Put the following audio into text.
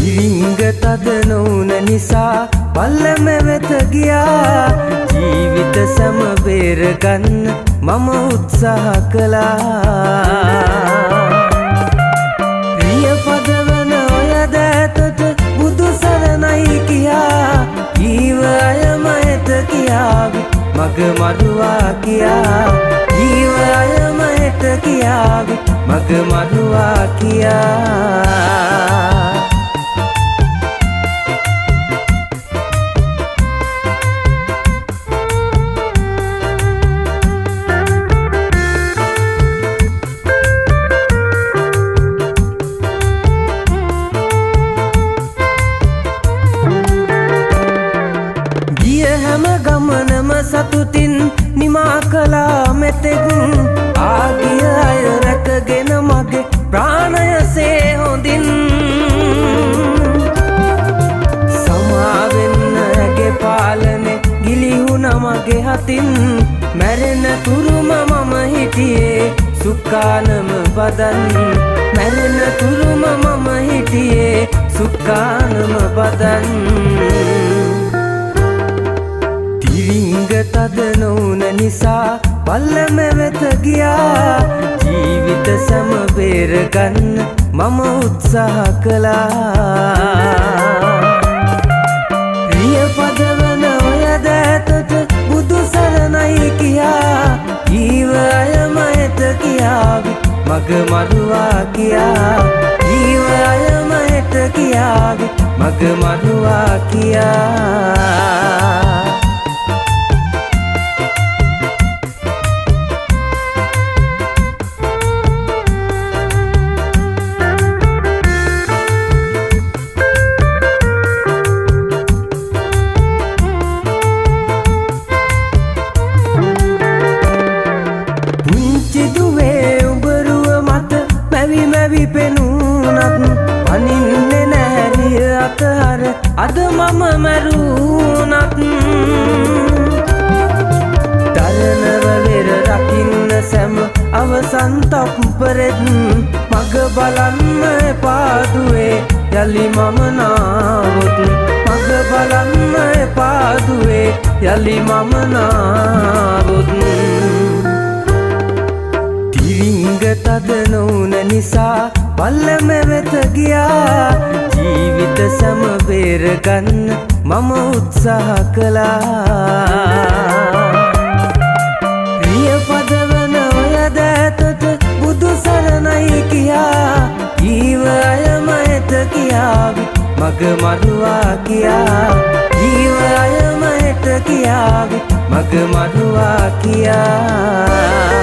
ඉරිංග තද නොවුන නිසා පල්ලම වෙත ගියා. ජීවිත සම බේරගන්න මම උත්සාහ කළා. ප්‍රිය පදවන ඔය දෑතට බුදු සරණයි කියා. ජීව අයම එත කියාවි මග මරුවා කියා. ජීව අයම එත කියාවි මග මරුවා කියා. හැම ගමනම සතුටින් නිමා කළා මෙතෙක්. ආගිය අය රැකගෙන මගේ ප්‍රාණයසේ හොඳින්. සමාවෙන්න ඇගේ පාලනේ ගිලිහුණ මගේ හතින්. මැරෙන තුරුම මම හිටියේ සුක්කානම බදන්. මැරෙන තුරුම මම හිටියේ සුක්කානම බදන්. ඉරිංග තද නොවුන නිසා පල්ලම වෙත ගියා. ජීවිත සම බේරගන්න මම උත්සාහ කළා. ප්‍රිය පදවන ඔය දෑතට බුදු සරණයි කියා. ජීව අයම එත කියාවි මග මරුවා කියා. ජීව අයම එත කියාවි මග මරුවා කියා. මැවි පෙනුනත් පනින්නේ නැරිය අතහර අද මම මැරුණත්. දරනව වෙර රකින්න සැම අවසන් තප්පරෙත් මග බලන්න එපාදුවේ යලි මම නාවොත්. මග බලන්න එපාදුවේ යලි මම නාවොත්. ඉරිංග තද නොවුන නිසා පල්ලම වෙත ගියා. ජීවිත සම බේරගන්න මම උත්සාහ කළා. ප්‍රිය පදවන ඔය දෑතට බුදු සරණයි කියා. ජීව අයම එත කියාවි මග මරුවා කියා. ජීව අයම එත කියාවි මග මරුවා කියා.